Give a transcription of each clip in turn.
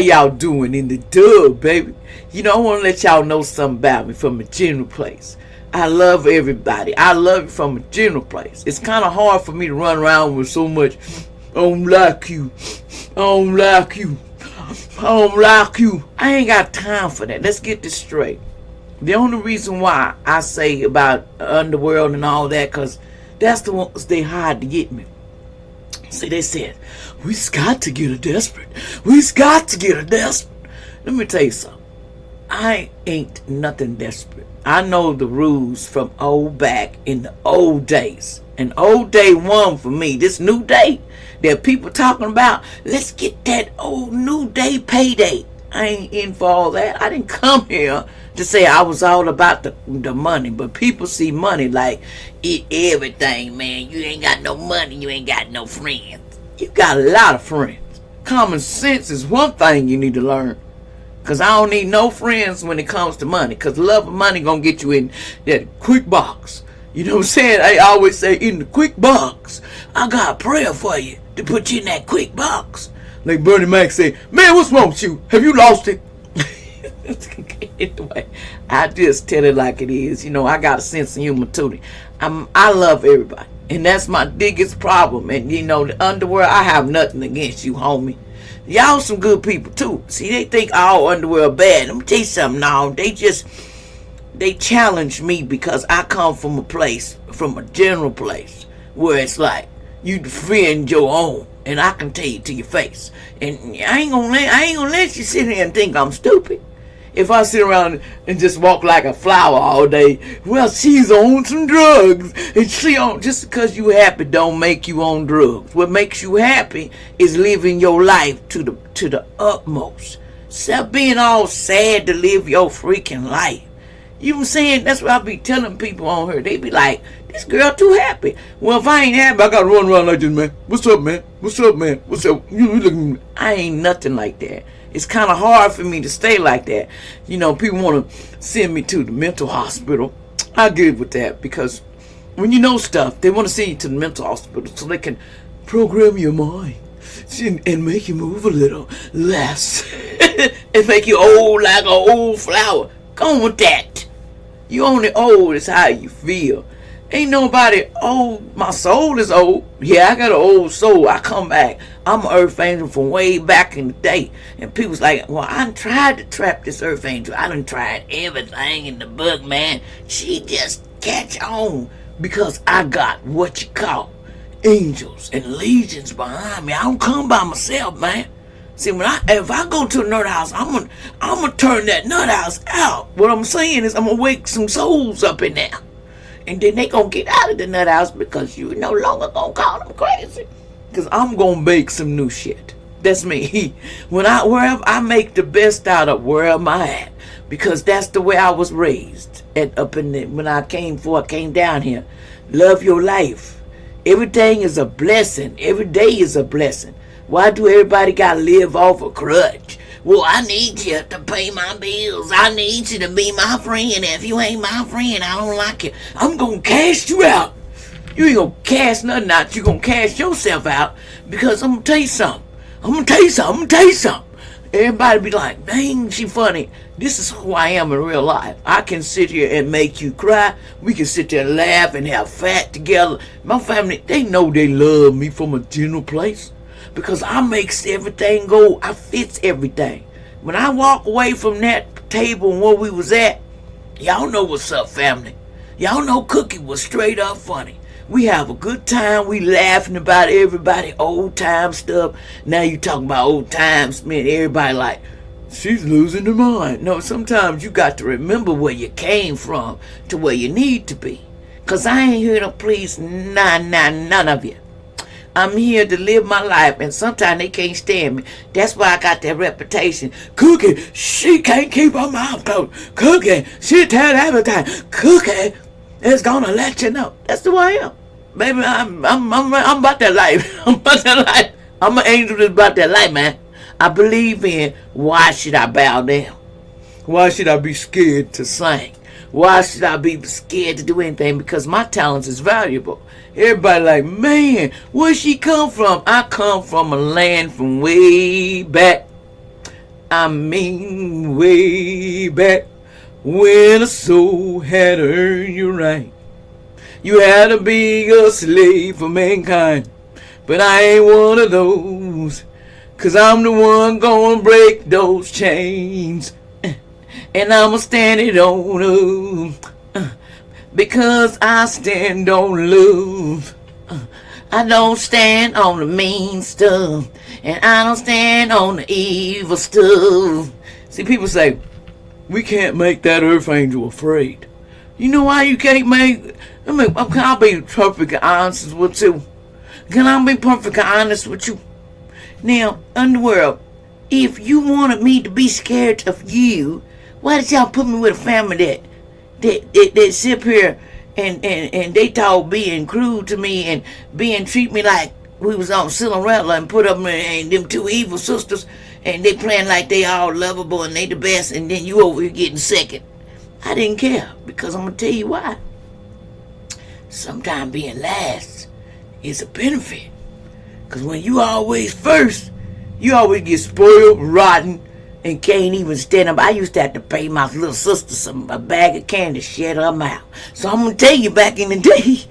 Y'all doing in the dub, baby? You know, I want to let y'all know something about me from a general place. I love everybody. I love you from a general place. It's kind of hard for me to run around with so much, I don't like you, I don't like you, I don't like you. I ain't got time for that. Let's get this straight. The only reason why I say about underworld and all that, because that's the ones they hired to get me. See, they said, we's got to get her desperate. We's got to get her desperate. Let me tell you something. I ain't nothing desperate. I know the rules from old back in the old days. And old day one for me. This new day that people talking about, let's get that old new day payday. I ain't in for all that. I didn't come here to say I was all about the money. But people see money like everything, man. You ain't got no money, you ain't got no friends. You got a lot of friends. Common sense is one thing you need to learn. Because I don't need no friends when it comes to money. Because love of money going to get you in that quick box. You know what I'm saying? I always say, in the quick box, I got a prayer for you to put you in that quick box. Like Bernie Mac say, man, what's wrong with you? Have you lost it? Anyway, I just tell it like it is. You know, I got a sense of humor too. I love everybody. And that's my biggest problem. And, you know, the underworld, I have nothing against you, homie. Y'all some good people too. See, they think all underworld bad. Let me tell you something now. They challenge me because I come from a place, from a general place, where it's like, you defend your own. And I can tell you to your face. And I ain't gonna let you sit here and think I'm stupid. If I sit around and just walk like a flower all day, well, she's on some drugs. And she on, just because you happy don't make you on drugs. What makes you happy is living your life to the utmost. Stop being all sad to live your freaking life. You know what I'm saying? That's what I be telling people on her. They be like, this girl too happy. Well, if I ain't happy, I gotta run around like this, man. What's up, man? What's up, man? What's up? You looking? I ain't nothing like that. It's kind of hard for me to stay like that. You know, people want to send me to the mental hospital. I agree with that because when you know stuff, they want to send you to the mental hospital so they can program your mind and make you move a little less and make you old like an old flower. Go on with that. You only old is how you feel. Ain't nobody old. My soul is old. Yeah, I got an old soul. I come back. I'm an earth angel from way back in the day. And people's like, well, I done tried to trap this earth angel. I done tried everything in the book, man. She just catch on because I got what you call angels and legions behind me. I don't come by myself, man. See, if I go to a nut house, I'm gonna turn that nut house out. What I'm saying is I'm gonna wake some souls up in there. And then they gonna get out of the nut house because you no longer gonna call them crazy. Because I'm gonna make some new shit. That's me. Wherever I make the best out of where am I at. Because that's the way I was raised. When I came down here. Love your life. Everything is a blessing. Every day is a blessing. Why do everybody gotta live off a crutch? Well, I need you to pay my bills. I need you to be my friend. If you ain't my friend, I don't like you. I'm gonna cast you out. You ain't gonna cast nothing out. You gonna cast yourself out because I'm gonna tell you something. Everybody be like, dang, she funny. This is who I am in real life. I can sit here and make you cry. We can sit there and laugh and have fat together. My family, they know they love me from a general place. Because I makes everything go. I fix everything. When I walk away from that table and where we was at, y'all know what's up, family. Y'all know Cookie was straight up funny. We have a good time. We laughing about everybody old time stuff. Now you talking about old times, man. Everybody like, she's losing her mind. No, sometimes you got to remember where you came from to where you need to be. Because I ain't here to please none of you. I'm here to live my life, and sometimes they can't stand me. That's why I got that reputation. Cookie, she can't keep her mouth closed. Cookie, she tell everything. Cookie is gonna let you know. That's the way I am. Baby, I'm about that life. I'm about that life. I'm an angel that's about that life, man. I believe in why should I bow down? Why should I be scared to sing? Why should I be scared to do anything? Because my talents is valuable. Everybody like, man, where she come from? I come from a land from way back. I mean way back when a soul had earned your right. You had to be a slave for mankind, but I ain't one of those. 'Cause I'm the one gonna break those chains, and I'ma stand it on up, because I stand on love. I don't stand on the mean stuff, and I don't stand on the evil stuff. See, people say, we can't make that earth angel afraid. You know why you can't make... can I be perfectly honest with you? Can I be perfectly honest with you? Now, Underworld, if you wanted me to be scared of you, why did y'all put me with a family that sit here and they talk being cruel to me and treat me like we was on Cinderella and put up and them two evil sisters and they playing like they all lovable and they the best, and then you over here getting second. I didn't care, because I'm gonna tell you why. Sometimes being last is a benefit. Because when you always first, you always get spoiled, rotten, and can't even stand up. I used to have to pay my little sister a bag of candy to shut her mouth. So I'm going to tell you, back in the day,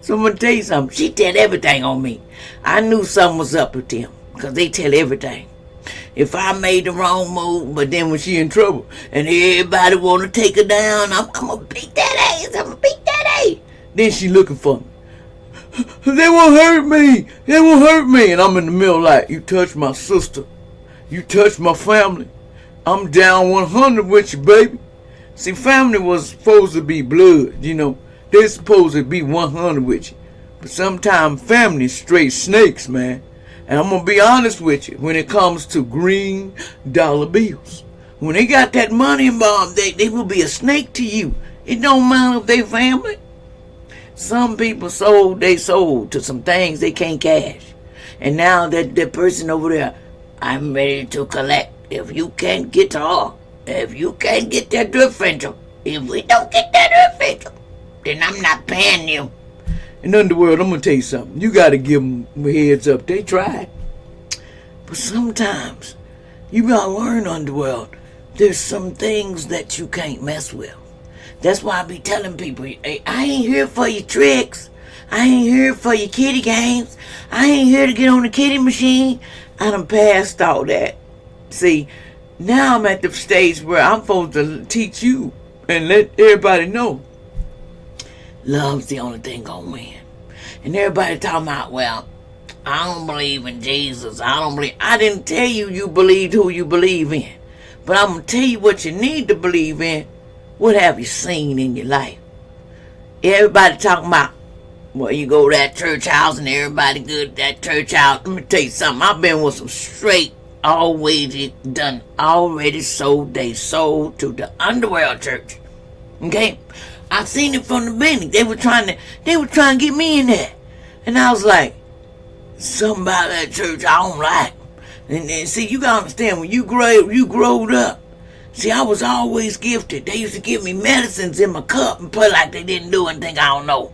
so I'm going to tell you something. She tell everything on me. I knew something was up with them, because they tell everything. If I made the wrong move, but then when she in trouble, and everybody want to take her down, I'm going to beat that ass. I'm going to beat that ass. Then she looking for me. They won't hurt me. They won't hurt me. And I'm in the middle like, you touch my sister. You touch my family. I'm down 100 with you, baby. See, family was supposed to be blood, you know. They're supposed to be 100 with you. But sometimes family's straight snakes, man. And I'm going to be honest with you, when it comes to green dollar bills. When they got that money involved, they will be a snake to you. It don't matter if they family. Some people sold their soul to some things they can't cash. And now that person over there, I'm ready to collect. If you can't get to all, if you can't get that differential, if we don't get that differential, then I'm not paying you. In Underworld, I'm going to tell you something. You got to give them a heads up. They tried. But sometimes, you got to learn, Underworld, there's some things that you can't mess with. That's why I be telling people, hey, I ain't here for your tricks. I ain't here for your kitty games. I ain't here to get on the kitty machine. I done passed all that. See, now I'm at the stage where I'm supposed to teach you and let everybody know love's the only thing gonna win. And everybody talking about, well, I don't believe in Jesus. I didn't tell you believed who you believe in. But I'm gonna tell you what you need to believe in. What have you seen in your life? Everybody talking about, well, you go to that church house and everybody good at that church house. Let me tell you something. I've been with some straight, already sold. They sold to the Underworld church. Okay? I've seen it from the beginning. They were trying to get me in there. And I was like, something about that church I don't like. And see, you gotta understand, when you growed up, see, I was always gifted. They used to give me medicines in my cup and play like they didn't do anything I don't know.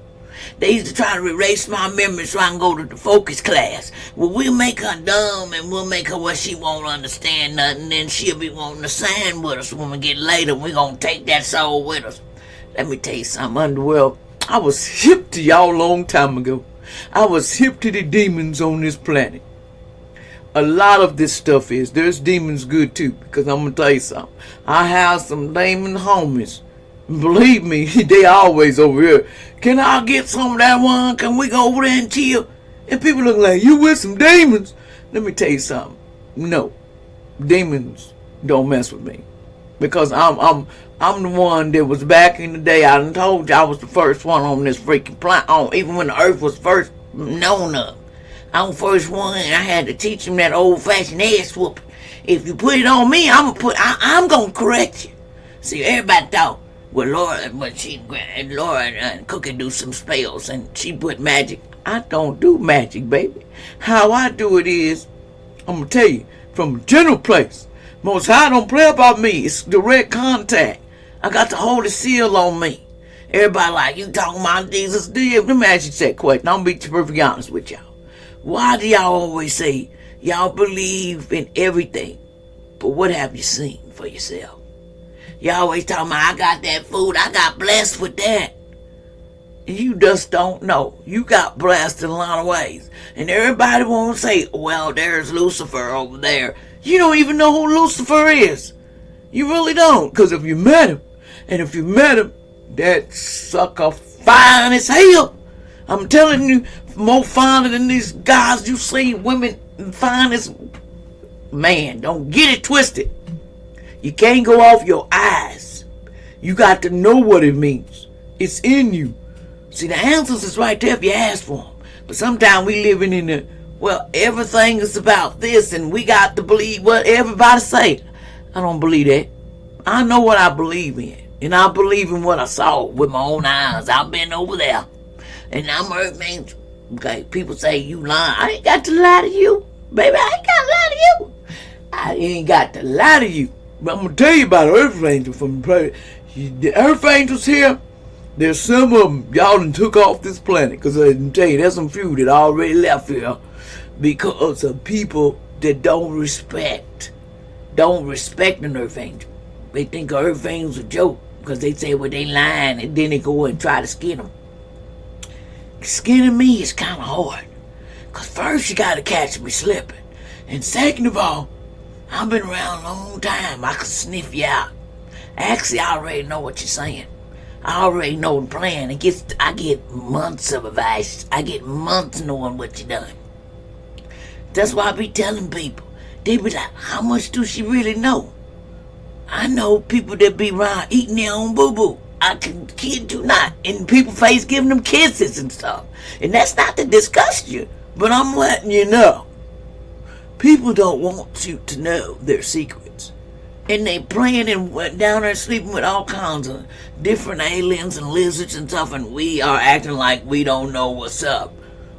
They used to try to erase my memory so I can go to the focus class. Well, we'll make her dumb and we'll make her where she won't understand nothing. Then she'll be wanting to sign with us when we get later. We're going to take that soul with us. Let me tell you something, Underworld. I was hip to y'all a long time ago. I was hip to the demons on this planet. A lot of this stuff is. There's demons good too, because I'm going to tell you something. I have some demon homies. Believe me, they always over here. Can I get some of that one? Can we go over there and chill? And people look like, you with some demons? Let me tell you something. No. Demons don't mess with me. Because I'm the one that was back in the day. I done told you I was the first one on this freaking planet. Even when the earth was first known of. I'm the first one, and I had to teach them that old-fashioned ass whooping. If you put it on me, I'm gonna correct you. See, everybody thought, well, Laura and Cookie do some spells, and she put magic. I don't do magic, baby. How I do it is, I'm gonna tell you, from a general place. Most High don't play about me. It's direct contact. I got the Holy Seal on me. Everybody like, you talking about Jesus? Let me ask you that question. I'm gonna be perfectly honest with y'all. Why do y'all always say, Y'all believe in everything, but what have you seen for yourself? Y'all always talking about, I got that food, I got blessed with that. You just don't know. You got blessed in a lot of ways. And everybody won't say, well, there's Lucifer over there. You don't even know who Lucifer is. You really don't. Because if you met him, and if you met him, that sucker fine as hell. I'm telling you, more finer than these guys you see, women fine as... Man, don't get it twisted. You can't go off your eyes. You got to know what it means. It's in you. See, the answers is right there if you ask for them. But sometimes we living in the, well, everything is about this and we got to believe what everybody say. I don't believe that. I know what I believe in. And I believe in what I saw with my own eyes. I've been over there. And I'm Earth Angel. Okay, people say you lying. I ain't got to lie to you. Baby, I ain't got to lie to you. I ain't got to lie to you. But I'm going to tell you about Earth Angel from the Earth Angels here. There's some of them, y'all done took off this planet. Because I can tell you, there's some few that already left here. Because of people that don't respect an Earth Angel. They think an Earth Angel's a joke. Because they say, well, they lying. And then they go and try to skin them. Skinning me is kind of hard. Because first you got to catch me slipping. And second of all, I've been around a long time. I can sniff you out. Actually, I already know what you're saying. I already know the plan. I get months of advice. I get months knowing what you done. That's why I be telling people. They be like, how much do she really know? I know people that be around eating their own boo-boo. I can kid you not. In people's face giving them kisses and stuff. And that's not to disgust you. But I'm letting you know. People don't want you to know their secrets. And they praying and went down there sleeping with all kinds of different aliens and lizards and stuff, and we are acting like we don't know what's up.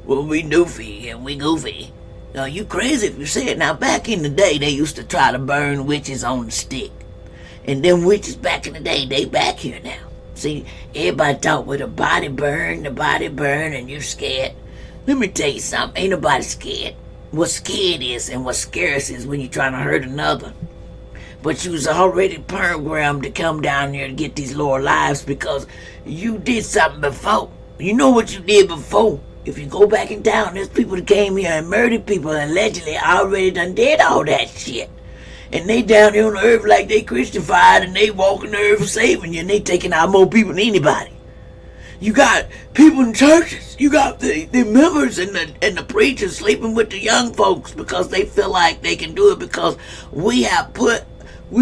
Well, we doofy and we goofy. Now, you crazy if you say it. Now, back in the day, they used to try to burn witches on the stick. And them witches back in the day, they back here now. See, everybody thought with the body burn, and you're scared. Let me tell you something. Ain't nobody scared. What scared is and what scares is when you're trying to hurt another. But you was already programmed to come down here to get these lower lives because you did something before. You know what you did before. If you go back in town, there's people that came here and murdered people and allegedly already done did all that shit. And they down here on the earth like they Christified and they walking the earth saving you and they taking out more people than anybody. You got people in churches. You got the members and the preachers sleeping with the young folks because they feel like they can do it because we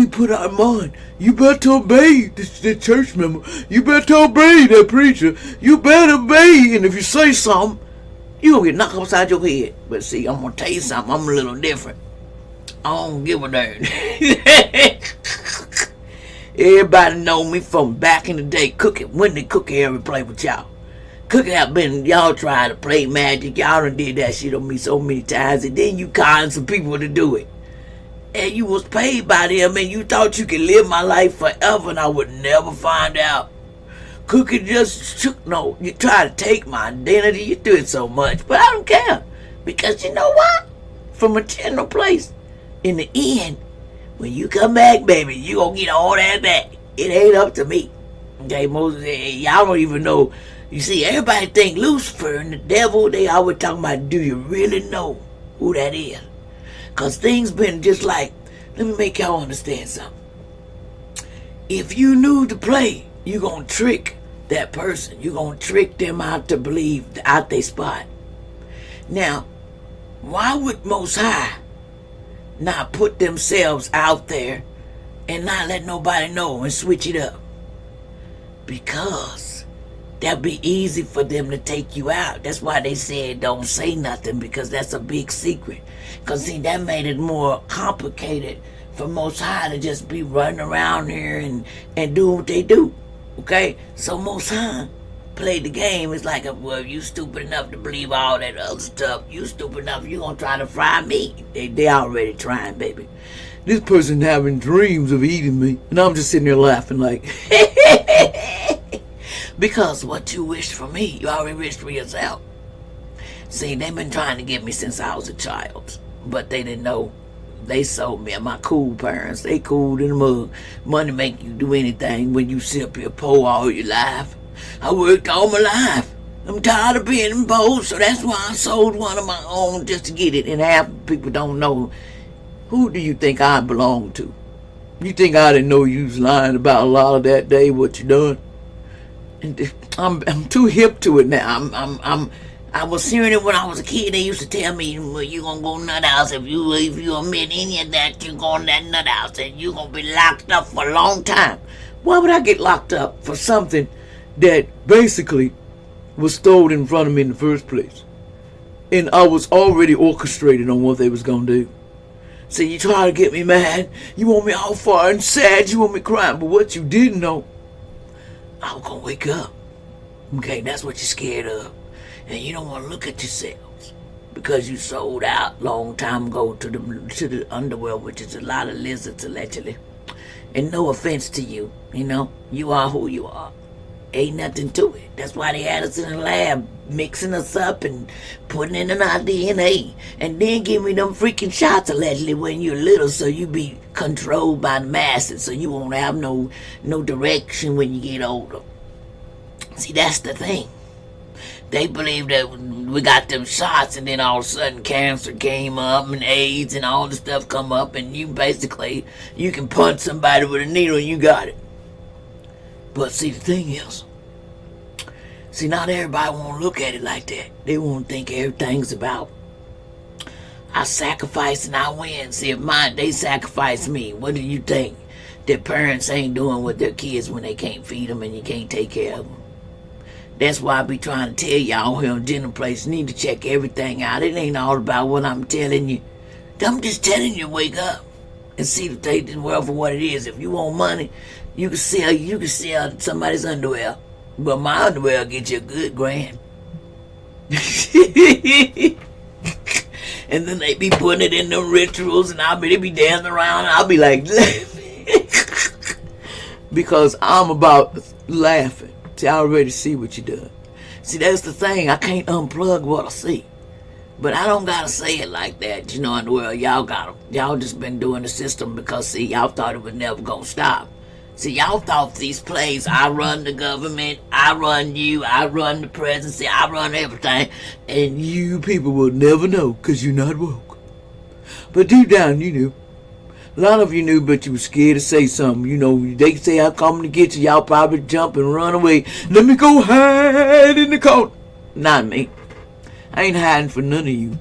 put our mind. You better obey the church member. You better obey that preacher. You better obey. And if you say something, you gonna get knocked upside your head. But see, I'm gonna tell you something. I'm a little different. I don't give a darn. Everybody know me from back in the day. Cookie, when did Cookie ever play with y'all? Cookie have been, y'all trying to play magic. Y'all done did that shit on me so many times. And then you conned some people to do it. And you was paid by them and you thought you could live my life forever and I would never find out. Cookie just you try to take my identity. You do it so much. But I don't care. Because you know what? From a general place, in the end, when you come back, baby, you gonna get all that back. It ain't up to me. Okay, y'all don't even know. You see, everybody think Lucifer and the devil, they always talking about, do you really know who that is? Because things been just like, let me make y'all understand something. If you knew to play, you gonna trick that person. You gonna trick them out to believe, out they spot. Now, why would Most High not put themselves out there and not let nobody know and switch it up? Because that'd be easy for them to take you out. That's why they said don't say nothing, because that's a big secret. Because see, that made it more complicated for Most High to just be running around here and do what they do. Okay? So Most High played the game. It's like, well, you stupid enough to believe all that other stuff. You stupid enough, you gonna try to fry me. They already trying, baby. This person having dreams of eating me. And I'm just sitting there laughing like, because what you wished for me, you already wished for yourself. See, they've been trying to get me since I was a child. But they didn't know. They sold me and my cool parents. They cooled in the mug. Money make you do anything when you sit up here poor all your life. I worked all my life. I'm tired of being poor, so that's why I sold one of my own just to get it. And half people don't know. Who do you think I belong to? You think I didn't know you was lying about a lot of that day, what you done? And I'm too hip to it now. I was hearing it when I was a kid. They used to tell me, well, you gonna go nut house if you admit any of that. You going that nut house and you gonna be locked up for a long time. Why would I get locked up for something that basically was stowed in front of me in the first place? And I was already orchestrated on what they was gonna do. So you try to get me mad. You want me all far and sad. You want me crying. But what you didn't know, I was gonna wake up. Okay, that's what you're scared of. And you don't want to look at yourselves because you sold out long time ago to the underworld, which is a lot of lizards allegedly. And no offense to you, you are who you are. Ain't nothing to it. That's why they had us in the lab, mixing us up and putting in our DNA, and then giving me them freaking shots allegedly when you're little, so you be controlled by the masses, so you won't have no direction when you get older. See, that's the thing. They believe that we got them shots and then all of a sudden cancer came up and AIDS and all the stuff come up and you can punch somebody with a needle and you got it. But see, the thing is, not everybody want to look at it like that. They want to think everything's about I sacrifice and I win. See, if they sacrifice me, what do you think? Their parents ain't doing with their kids when they can't feed them and you can't take care of them. That's why I be trying to tell y'all here on General Place, you need to check everything out. It ain't all about what I'm telling you. I'm just telling you, wake up and see the world for what it is. If you want money, you can sell somebody's underwear. But my underwear will get you a good grand. And then they be putting it in them rituals and they be dancing around and I'll be like because I'm about laughing. See, I already see what you done. See, that's the thing. I can't unplug what I see. But I don't gotta say it like that. In the world, y'all just been doing the system because, see, y'all thought it was never gonna stop. See, y'all thought these plays, I run the government, I run you, I run the presidency, I run everything, and you people will never know because you're not woke. But deep down, you knew. A lot of you knew, but you were scared to say something. They say I'm coming to get you. Y'all probably jump and run away. Let me go hide in the corner. Not me. I ain't hiding for none of you.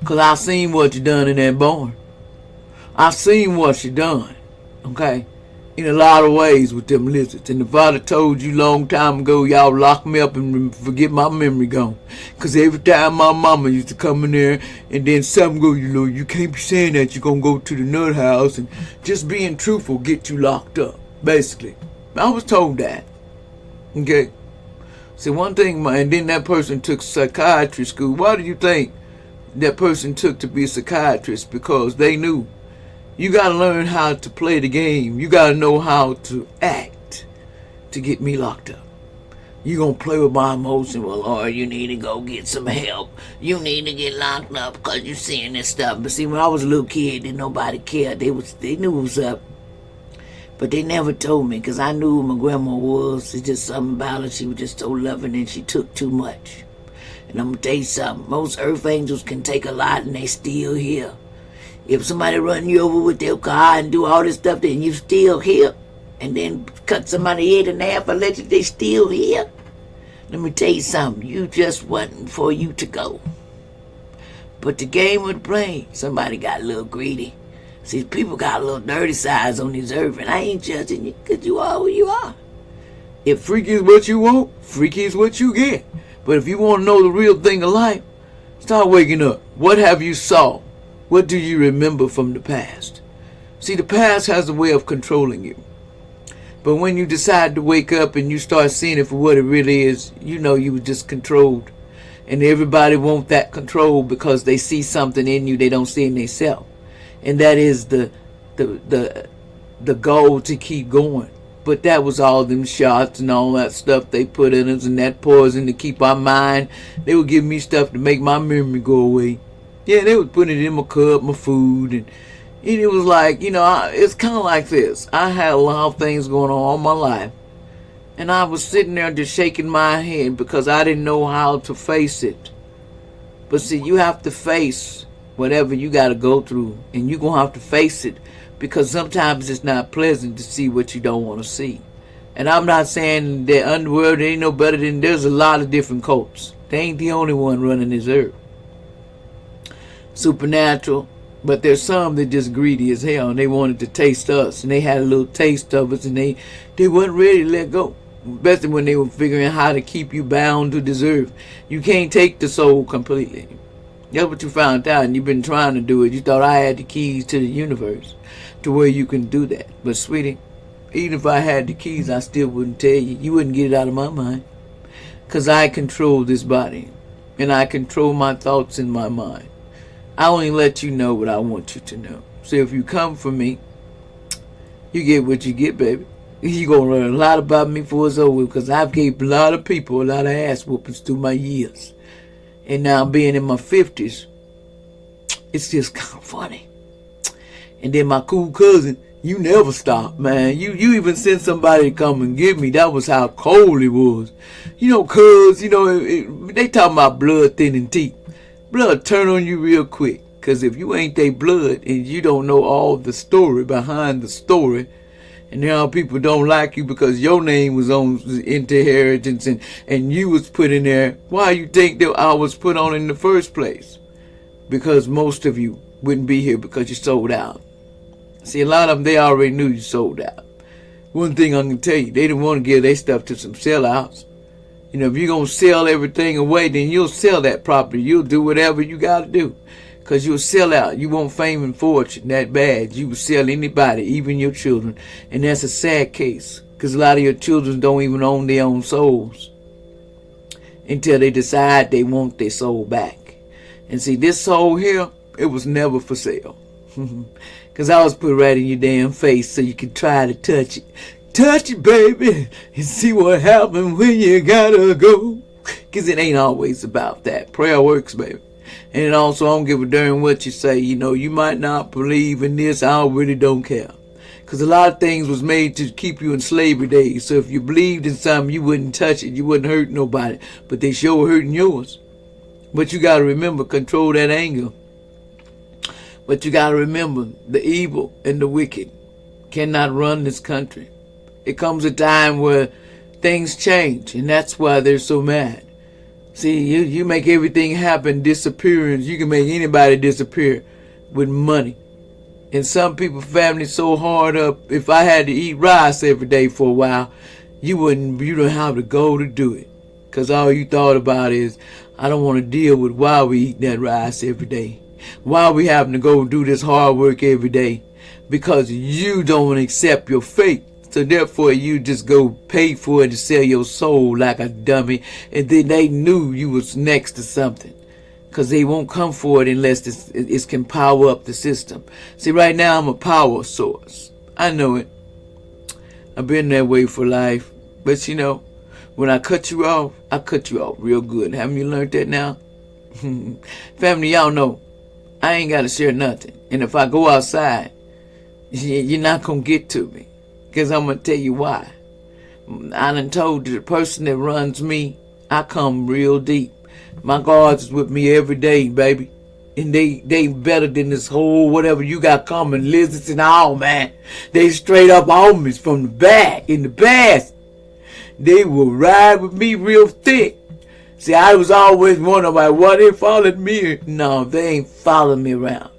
Because I seen what you done in that barn. I seen what you done. Okay? In a lot of ways with them lizards. And if I'd have told you long time ago, y'all lock me up and forget my memory gone. Because every time my mama used to come in there and then something go, you can't be saying that you're going to go to the nut house and just being truthful get you locked up. Basically. I was told that. Okay? See, one thing, and then that person took psychiatry school. Why do you think that person took to be a psychiatrist? Because they knew. You gotta learn how to play the game. You gotta know how to act to get me locked up. You gonna play with my emotion? Well, Lord, you need to go get some help. You need to get locked up because you're seeing this stuff. But see, when I was a little kid, didn't nobody care. They knew it was up. But they never told me because I knew who my grandma was. It's just something about her. She was just so loving and she took too much. And I'm gonna tell you something. Most earth angels can take a lot and they still here. If somebody run you over with their car and do all this stuff, then you still here. And then cut somebody's head in half and let you, they still here. Let me tell you something. You just wasn't for you to go. But the game of the play, somebody got a little greedy. See, people got a little dirty sides on this earth, and I ain't judging you because you are who you are. If freaky is what you want, freaky is what you get. But if you want to know the real thing of life, start waking up. What have you saw? What do you remember from the past? See, the past has a way of controlling you. But when you decide to wake up and you start seeing it for what it really is, you were just controlled. And everybody wants that control because they see something in you they don't see in themselves. And that is the goal to keep going. But that was all them shots and all that stuff they put in us and that poison to keep our mind. They would give me stuff to make my memory go away. Yeah, they was putting it in my cup, my food, and it was like, it's kind of like this. I had a lot of things going on all my life, and I was sitting there just shaking my head because I didn't know how to face it. But see, you have to face whatever you got to go through, and you're going to have to face it because sometimes it's not pleasant to see what you don't want to see. And I'm not saying the underworld ain't no better than, there's a lot of different cults. They ain't the only one running this earth. Supernatural, but there's some that just greedy as hell and they wanted to taste us, and they had a little taste of us, and they weren't ready to let go. Especially when they were figuring out how to keep you bound to deserve. You can't take the soul completely. That's what you found out, and you've been trying to do it. You thought I had the keys to the universe to where you can do that. But sweetie, even if I had the keys, I still wouldn't tell you. You wouldn't get it out of my mind. Because I control this body. And I control my thoughts in my mind. I only let you know what I want you to know. So if you come for me, you get what you get, baby. You're going to learn a lot about me before it's over, because I've gave a lot of people a lot of ass whoopings through my years. And now being in my 50s, it's just kind of funny. And then my cool cousin, you never stop, man. You even sent somebody to come and get me. That was how cold it was. Cuz, they talking about blood thinning teeth. Blood turn on you real quick. Because if you ain't they blood and you don't know all the story behind the story, and now people don't like you because your name was on Inheritance and you was put in there. Why you think that I was put on in the first place? Because most of you wouldn't be here because you sold out. See, a lot of them, they already knew you sold out. One thing I can tell you, they didn't want to give their stuff to some sellouts. If you're going to sell everything away, then you'll sell that property. You'll do whatever you got to do. Because you'll sell out. You want fame and fortune that bad. You will sell anybody, even your children. And that's a sad case. Because a lot of your children don't even own their own souls. Until they decide they want their soul back. And see, this soul here, it was never for sale. Because I was put right in your damn face so you can try to touch it. Touch it, baby, and see what happens when you gotta go. Because it ain't always about that. Prayer works, baby. And also, I don't give a darn what you say. You might not believe in this. I really don't care. Because a lot of things was made to keep you in slavery days. So if you believed in something, you wouldn't touch it. You wouldn't hurt nobody. But they sure hurting yours. But you got to remember, control that anger. But you got to remember, the evil and the wicked cannot run this country. It comes a time where things change. And that's why they're so mad. See, you make everything happen, disappearance. You can make anybody disappear with money. And some people, family so hard up, if I had to eat rice every day for a while, you don't have to go to do it. Because all you thought about is, I don't want to deal with why we eat that rice every day. Why we having to go do this hard work every day. Because you don't accept your fate. So therefore, you just go pay for it to sell your soul like a dummy. And then they knew you was next to something. Because they won't come for it unless it can power up the system. See, right now, I'm a power source. I know it. I've been that way for life. But when I cut you off real good. Haven't you learned that now? Family, y'all know, I ain't got to share nothing. And if I go outside, you're not going to get to me. Because I'm going to tell you why. I done told you the person that runs me, I come real deep. My guards is with me every day, baby. And they better than this whole whatever you got coming, lizards and all, man. They straight up on me from the back, in the past. They will ride with me real thick. See, I was always wondering, like, why they followed me? No, they ain't following me around.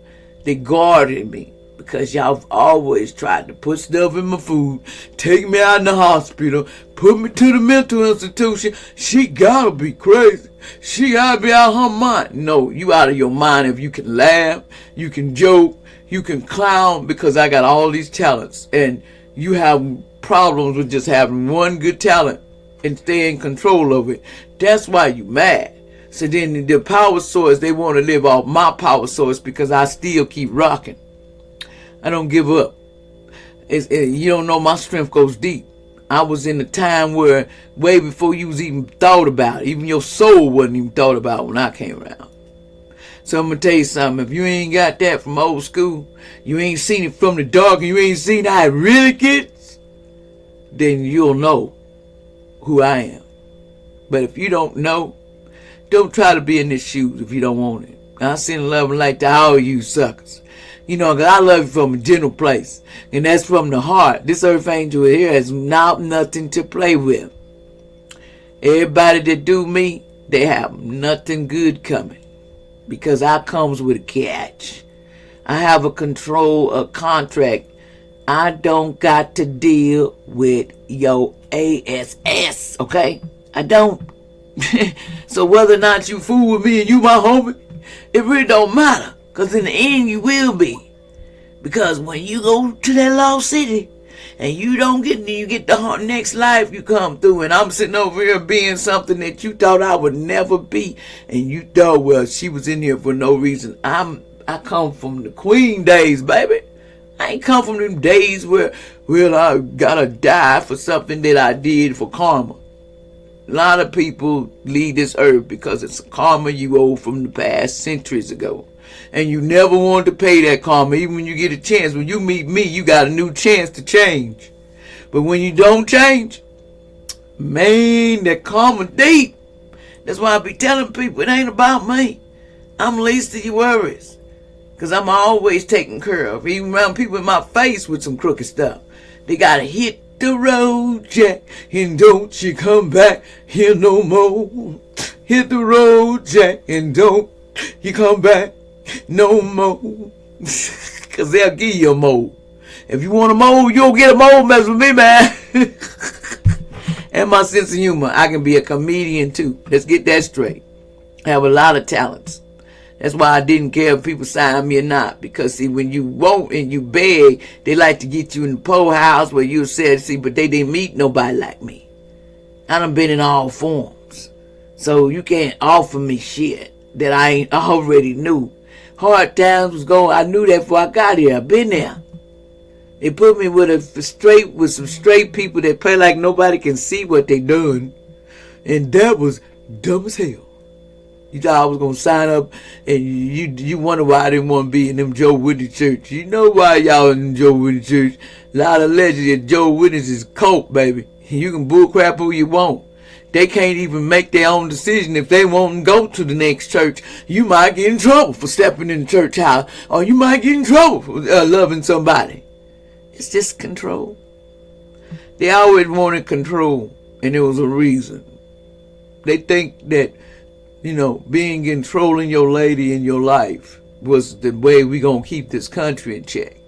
They guarded me. Because y'all always tried to put stuff in my food, take me out in the hospital, put me to the mental institution. She gotta be crazy. She gotta be out of her mind. No, you out of your mind if you can laugh, you can joke, you can clown, because I got all these talents. And you have problems with just having one good talent and stay in control of it. That's why you mad. So then the power source, they want to live off my power source because I still keep rocking. I don't give up. You don't know, my strength goes deep. I was in a time where way before you was even thought about it. Even your soul wasn't even thought about when I came around. So I'm gonna tell you something. If you ain't got that from old school, you ain't seen it from the dark, and you ain't seen how it really gets, then you'll know who I am. But if you don't know, don't try to be in his shoes if you don't want it. I send love and light to all you suckers. You know, 'cause I love you from a gentle place. And that's from the heart. This earth angel here has not nothing to play with. Everybody that do me, they have nothing good coming. Because I comes with a catch. I have a contract. I don't got to deal with your ASS, okay? I don't. So whether or not you fool with me and you my homie, it really don't matter. Because in the end, you will be. Because when you go to that lost city and you get the next life you come through, and I'm sitting over here being something that you thought I would never be, and you thought, well, she was in here for no reason. I come from the queen days, baby. I ain't come from them days where, well, I gotta die for something that I did for karma. A lot of people leave this earth because it's karma you owe from the past centuries ago. And you never want to pay that karma, even when you get a chance. When you meet me, you got a new chance to change. But when you don't change, man, that karma deep. That's why I be telling people it ain't about me. I'm least of your worries. Because I'm always taken care of. Even around people in my face with some crooked stuff. They got to hit the road, Jack, and don't you come back here no more. Hit the road, Jack, and don't you come back no more. Because they'll give you a mold. If you want a mold, you'll get a mold. Mess with me, man. And my sense of humor. I can be a comedian too. Let's get that straight. I have a lot of talents. That's why I didn't care if people sign me or not. Because, see, when you want and you beg, they like to get you in the poorhouse where you said, see, but they didn't meet nobody like me. I done been in all forms. So you can't offer me shit that I ain't already knew. Hard times was going, I knew that before I got here. I've been there. They put me with some straight people that play like nobody can see what they done. And that was dumb as hell. You thought I was going to sign up, and you wonder why I didn't want to be in them Joe Whitney church. You know why y'all in Joe Whitney church. A lot of legends that Joe Whitney's is cult, baby. You can bullcrap who you want. They can't even make their own decision if they won't go to the next church. You might get in trouble for stepping in the church house, or you might get in trouble for loving somebody. It's just control. They always wanted control, and there was a reason. They think that, you know, being controlling your lady in your life was the way we gonna keep this country in check.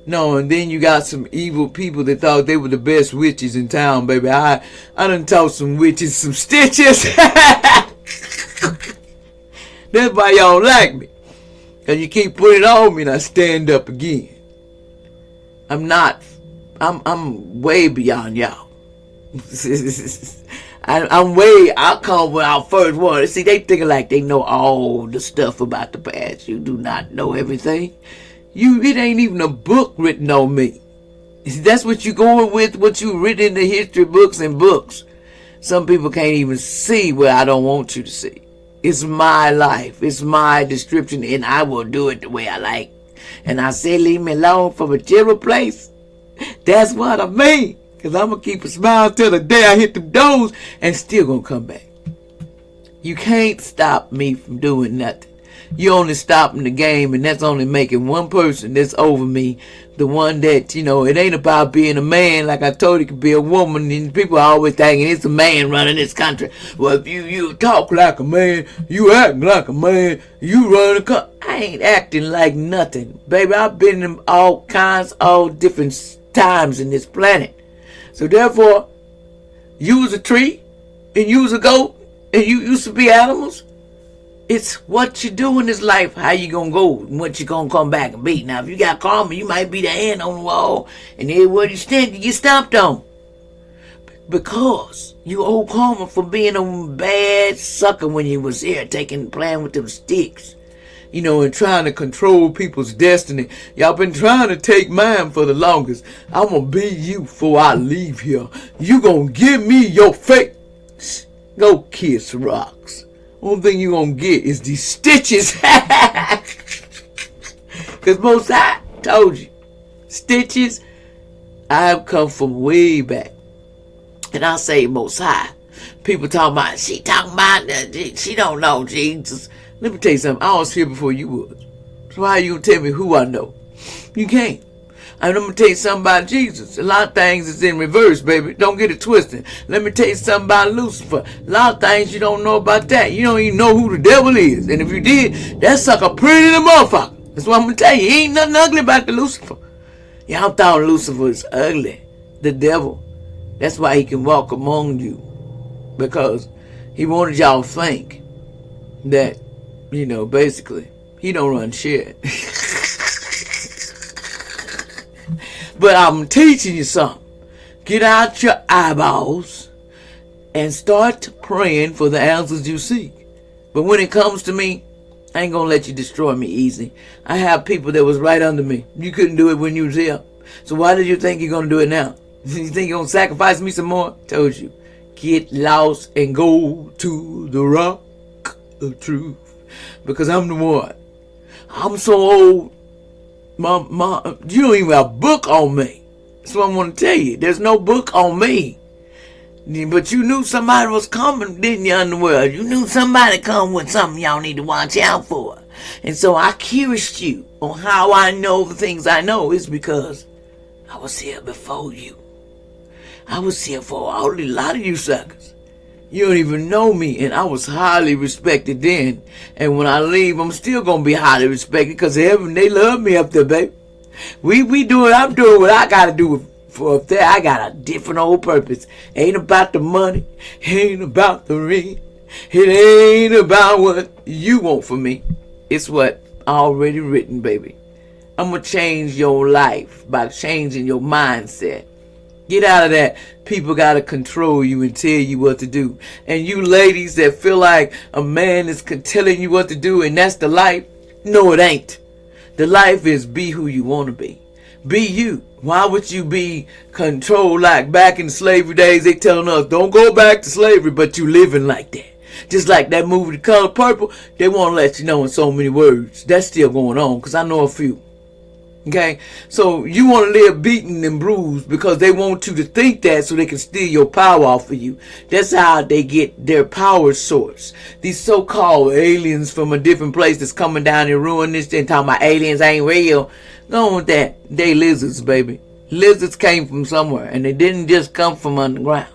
No, and then you got some evil people that thought they were the best witches in town, baby. I done taught some witches some stitches. That's why y'all like me. Cause you keep putting it on me and I stand up again. I'm way beyond y'all. I'll come without first word. See, they thinking like they know all the stuff about the past. You do not know everything. It ain't even a book written on me. That's what you going with, what you written in the history books and books. Some people can't even see what I don't want you to see. It's my life. It's my description, and I will do it the way I like. And I say leave me alone from a general place. That's what I mean. Because I'm going to keep a smile till the day I hit the doors and still going to come back. You can't stop me from doing nothing. You only stopping the game, and that's only making one person that's over me. The one that, you know, it ain't about being a man. Like I told you, it could be a woman. And people are always thinking it's a man running this country. Well, if you talk like a man, you act like a man, you run the country. I ain't acting like nothing. Baby, I've been in all kinds, all different times in this planet. So therefore, you was a tree, and you was a goat, and you used to be animals. It's what you do in this life, how you gonna go, and what you gonna come back and be. Now, if you got karma, you might be the hand on the wall, and everywhere you stand, you get stomped on. Because you owe karma for being a bad sucker when you was here, playing with them sticks. You know, and trying to control people's destiny. Y'all been trying to take mine for the longest. I'm gonna be you before I leave here. You gonna give me your fate. Go kiss rocks. Only thing you gonna get is these stitches. Because Most High told you, stitches, I've come from way back. And I say Most High. People talking about, she don't know Jesus. Let me tell you something. I was here before you was. So how you gonna tell me who I know? You can't. And I'm gonna tell you something about Jesus. A lot of things is in reverse, baby. Don't get it twisted. Let me tell you something about Lucifer. A lot of things you don't know about that. You don't even know who the devil is. And if you did, that sucker pretty the motherfucker. That's what I'm gonna tell you. He ain't nothing ugly about the Lucifer. Y'all thought Lucifer is ugly. The devil. That's why he can walk among you. Because he wanted y'all to think that, basically, he don't run shit. But I'm teaching you something. Get out your eyeballs and start praying for the answers you seek. But when it comes to me, I ain't gonna let you destroy me easy. I have people that was right under me. You couldn't do it when you was here. So why did you think you're gonna do it now? You think you're gonna sacrifice me some more? Told you. Get lost and go to the rock of truth. Because I'm the one. I'm so old. You don't even have a book on me. That's what I want to tell you. There's no book on me. But you knew somebody was coming, didn't you, Underworld? You knew somebody come with something y'all need to watch out for. And so I curious you on how I know the things I know is because I was here before you. I was here for a lot of you suckers. You don't even know me, and I was highly respected then. And when I leave, I'm still gonna be highly respected because heaven, they love me up there, baby. I'm doing what I gotta do for up there. I got a different old purpose. Ain't about the money, ain't about the ring. It ain't about what you want from me. It's what already written, baby. I'm gonna change your life by changing your mindset. Get out of that. People got to control you and tell you what to do. And you ladies that feel like a man is telling you what to do and that's the life. No, it ain't. The life is be who you want to be. Be you. Why would you be controlled like back in slavery days? They telling us don't go back to slavery, but you living like that. Just like that movie, The Color Purple. They want to let you know in so many words. That's still going on because I know a few. Okay, so you want to live beaten and bruised because they want you to think that so they can steal your power off of you. That's how they get their power source. These so-called aliens from a different place that's coming down and ruining this and talking about aliens ain't real. No, with that. They lizards, baby. Lizards came from somewhere and they didn't just come from underground.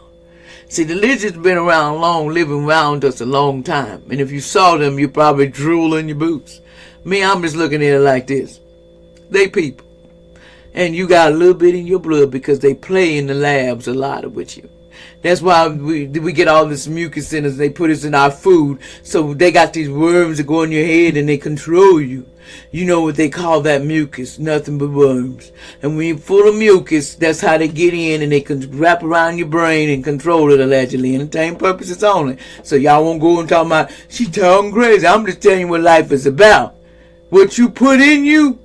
See, the lizards been around long, living around us a long time. And if you saw them, you probably drool in your boots. Me, I'm just looking at it like this. They people. And you got a little bit in your blood because they play in the labs a lot with you. That's why we get all this mucus in us. They put us in our food. So they got these worms that go in your head and they control you. You know what they call that mucus? Nothing but worms. And when you're full of mucus, that's how they get in and they can wrap around your brain and control it allegedly. Entertainment purposes only. So y'all won't go and talk about, she talking crazy. I'm just telling you what life is about. What you put in you,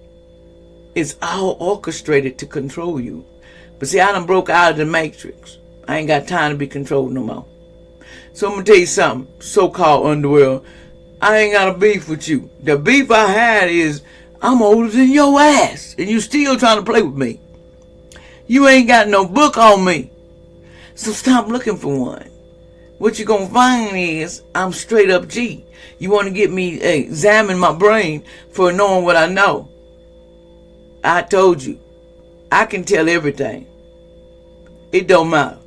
it's all orchestrated to control you. But see, I done broke out of the matrix. I ain't got time to be controlled no more. So I'm going to tell you something, so-called underworld. I ain't got a beef with you. The beef I had is I'm older than your ass. And you still trying to play with me. You ain't got no book on me. So stop looking for one. What you going to find is I'm straight up G. You want to get me examine my brain for knowing what I know. I told you, I can tell everything. It don't matter.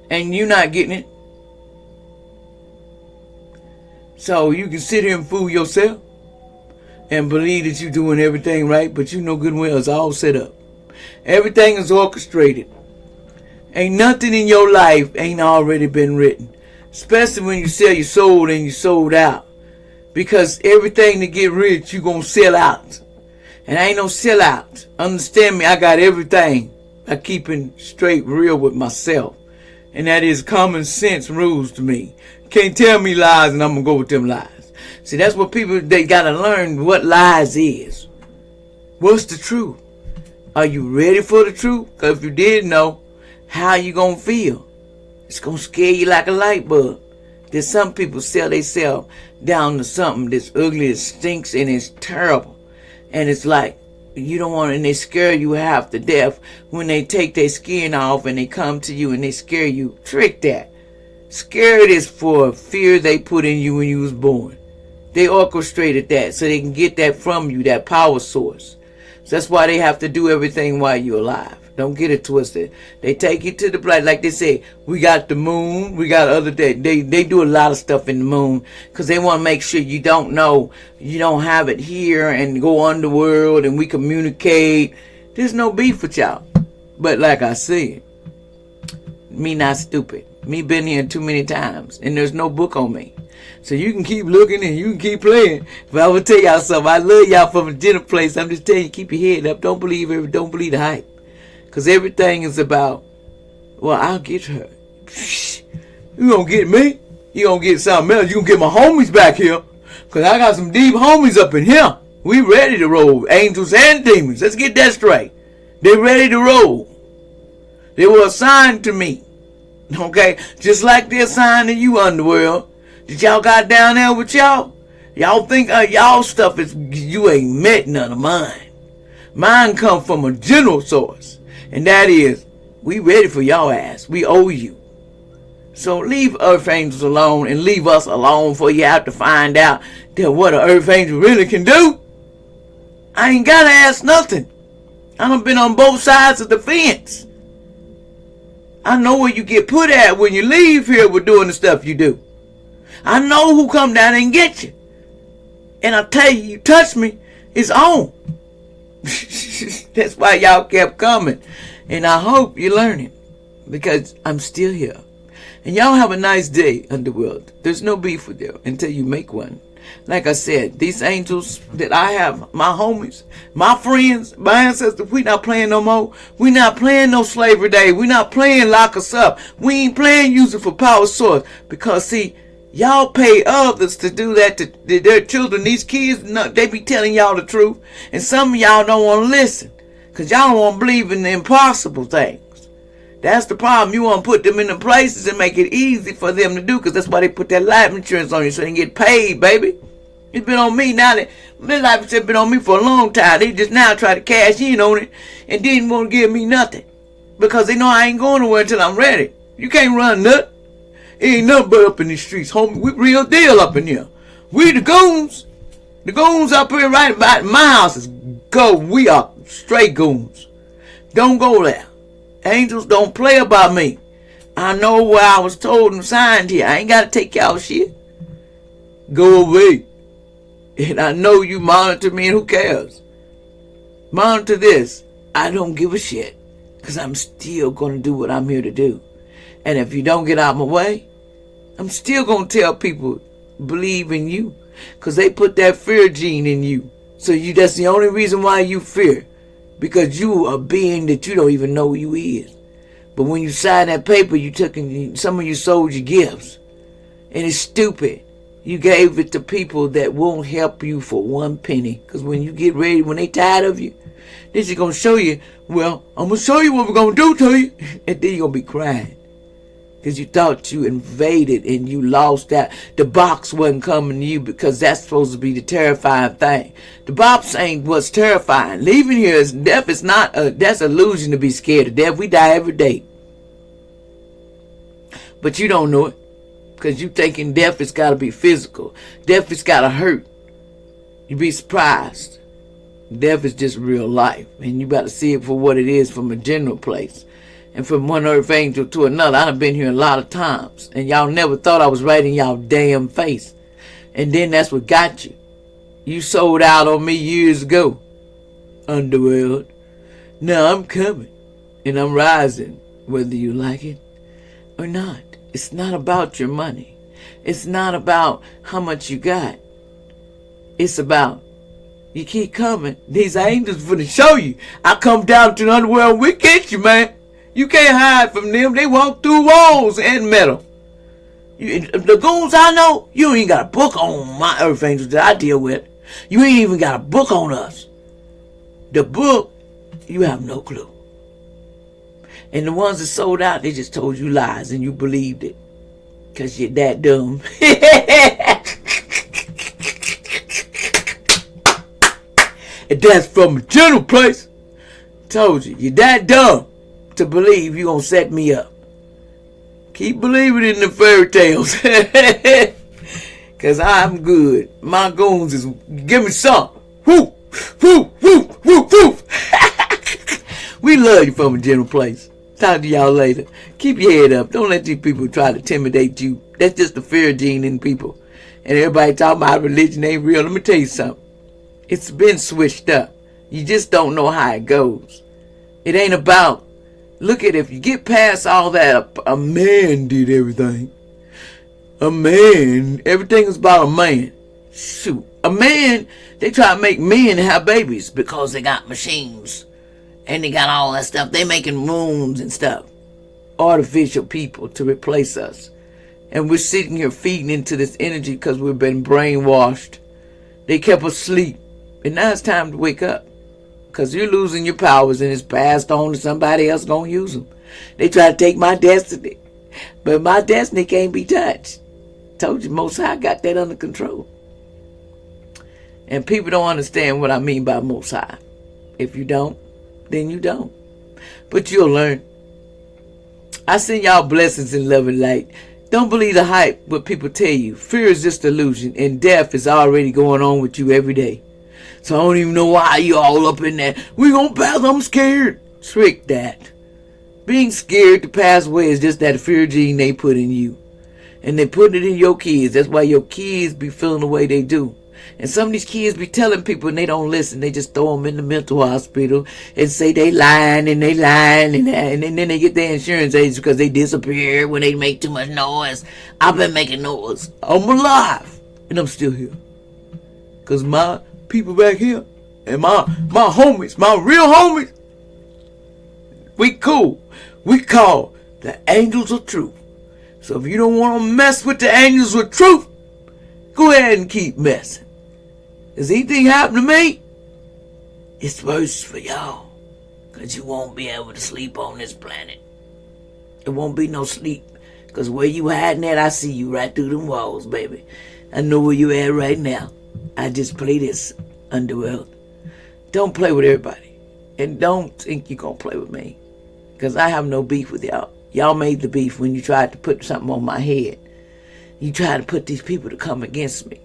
And you not getting it. So you can sit here and fool yourself and believe that you're doing everything right, but you know good and well it's all set up. Everything is orchestrated. Ain't nothing in your life ain't already been written. Especially when you sell your soul and you sold out. Because everything to get rich, you gonna sell out. And I ain't no sellout. Understand me, I got everything by keeping straight real with myself. And that is common sense rules to me. Can't tell me lies and I'm going to go with them lies. See, that's what people, they got to learn what lies is. What's the truth? Are you ready for the truth? Because if you did know, how you going to feel? It's going to scare you like a light bulb. That some people sell themselves down to something that's ugly, it stinks, and it's terrible. And it's like, you don't want, and they scare you half to death when they take their skin off and they come to you and they scare you. Trick that. Scared is for fear they put in you when you was born. They orchestrated that so they can get that from you, that power source. So that's why they have to do everything while you're alive. Don't get it twisted. They take you to the planet, like they say, we got the moon, we got other things. They do a lot of stuff in the moon because they want to make sure you don't know, you don't have it here and go underworld and we communicate. There's no beef with y'all. But like I said, me not stupid. Me been here too many times and there's no book on me. So you can keep looking and you can keep playing. But I will tell y'all something. I love y'all from a dinner place. I'm just telling you, keep your head up. Don't believe the hype. Because everything is about, well, I'll get her. You gonna get me? You gonna get something else? You gonna get my homies back here? Because I got some deep homies up in here. We ready to roll. Angels and demons. Let's get that straight. They ready to roll. They were assigned to me. Okay? Just like they're assigned to you, Underworld. Did y'all got down there with y'all? Y'all think y'all stuff is, you ain't met none of mine. Mine come from a general source. And that is, we ready for y'all ass. We owe you. So leave Earth Angels alone and leave us alone for you have to find out that what an Earth Angel really can do. I ain't gotta ask nothing. I done been on both sides of the fence. I know where you get put at when you leave here with doing the stuff you do. I know who come down and get you. And I tell you, you touch me, it's on. That's why y'all kept coming. And I hope you're learning. Because I'm still here. And y'all have a nice day, Underworld. There's no beef with you until you make one. Like I said, these angels that I have, my homies, my friends, my ancestors, we not playing no more. We not playing no slavery day. We not playing lock us up. We ain't playing use it for power source. Because see, y'all pay others to do that to their children. These kids, they be telling y'all the truth. And some of y'all don't want to listen. Because y'all don't want to believe in the impossible things. That's the problem. You want to put them in the places and make it easy for them to do. Because that's why they put that life insurance on you so they can get paid, baby. It's been on me now. This life insurance been on me for a long time. They just now try to cash in on it and didn't want to give me nothing. Because they know I ain't going nowhere until I'm ready. You can't run nothing. It ain't nothing but up in these streets, homie. We real deal up in here. We the goons. The goons up here right about my house is go. We are straight goons. Don't go there. Angels don't play about me. I know where I was told and signed here. I ain't got to take y'all shit. Go away. And I know you monitor me and who cares? Monitor this. I don't give a shit. Because I'm still going to do what I'm here to do. And if you don't get out of my way, I'm still going to tell people, believe in you. Because they put that fear gene in you. So that's the only reason why you fear. Because you are a being that you don't even know who you is. But when you sign that paper, some of you sold your gifts. And it's stupid. You gave it to people that won't help you for 1 penny. Because when you get ready, when they tired of you, they're just going to show you, well, I'm going to show you what we're going to do to you. And then you're going to be crying. Because you thought you invaded and you lost that. The box wasn't coming to you because that's supposed to be the terrifying thing. The box ain't what's terrifying. Leaving here is death is not that's illusion to be scared of death. We die every day. But you don't know it. Because you thinking death has got to be physical. Death has got to hurt. You'd be surprised. Death is just real life. And you got to see it for what it is from a general place. And from one Earth Angel to another, I've been here a lot of times. And y'all never thought I was right in y'all damn face. And then that's what got you. You sold out on me years ago. Underworld. Now I'm coming. And I'm rising. Whether you like it or not. It's not about your money. It's not about how much you got. It's about you keep coming. These angels for to show you. I come down to the underworld. We get you, man. You can't hide from them. They walk through walls and metal. The goons I know, you ain't got a book on my Earth Angels that I deal with. You ain't even got a book on us. The book, you have no clue. And the ones that sold out, they just told you lies and you believed it. Cause you're that dumb. And that's from a gentle place. Told you, you're that dumb to believe you gonna set me up. Keep believing in the fairy tales. Cause I'm good. My goons is, give me some. Woo, woo, woo, woo, woo. We love you from a gentle place. Talk to y'all later. Keep your head up. Don't let these people try to intimidate you. That's just the fear gene in people. And everybody talking about religion ain't real. Let me tell you something. It's been switched up. You just don't know how it goes. It ain't about, look at, if you get past all that, a man did everything. A man, everything is about a man. Shoot. A man, they try to make men have babies because they got machines. And they got all that stuff. They making moons and stuff. Artificial people to replace us. And we're sitting here feeding into this energy because we've been brainwashed. They kept us asleep. And now it's time to wake up. Because you're losing your powers and it's passed on to somebody else going to use them. They try to take my destiny. But my destiny can't be touched. Told you, Most High got that under control. And people don't understand what I mean by Most High. If you don't, then you don't. But you'll learn. I send y'all blessings and love and light. Don't believe the hype, what people tell you. Fear is just illusion, and death is already going on with you every day. So I don't even know why you all up in that. We gonna pass, I'm scared. Trick that. Being scared to pass away is just that fear gene they put in you. And they put it in your kids. That's why your kids be feeling the way they do. And some of these kids be telling people and they don't listen. They just throw them in the mental hospital and say they lying and then they get their insurance agents because they disappear when they make too much noise. I've been making noise. I'm alive and I'm still here. Because my people back here and my homies, my real homies, we cool. We call the angels of truth. So if you don't want to mess with the angels of truth, go ahead and keep messing. Does anything happen to me? It's worse for y'all. Because you won't be able to sleep on this planet. It won't be no sleep. Because where you hiding at, I see you right through them walls, baby. I know where you at right now. I just play this, Underworld. Don't play with everybody. And don't think you're going to play with me. Because I have no beef with y'all. Y'all made the beef when you tried to put something on my head. You tried to put these people to come against me.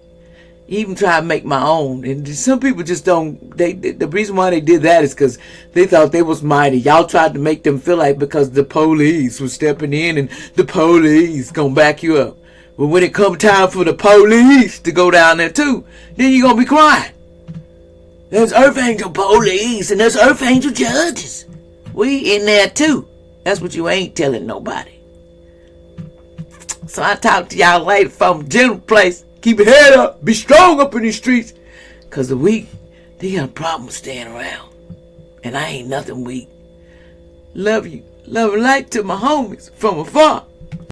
Even try to make my own. And some people just don't, the reason why they did that is because they thought they was mighty. Y'all tried to make them feel like because the police was stepping in and the police gonna back you up. But when it come time for the police to go down there too, then you gonna be crying. There's Earth Angel police and there's Earth Angel judges. We in there too. That's what you ain't telling nobody. So I talk to y'all later from a gentle place. Keep your head up. Be strong up in these streets. Because the weak, they got a problem staying around. And I ain't nothing weak. Love you. Love and light to my homies from afar.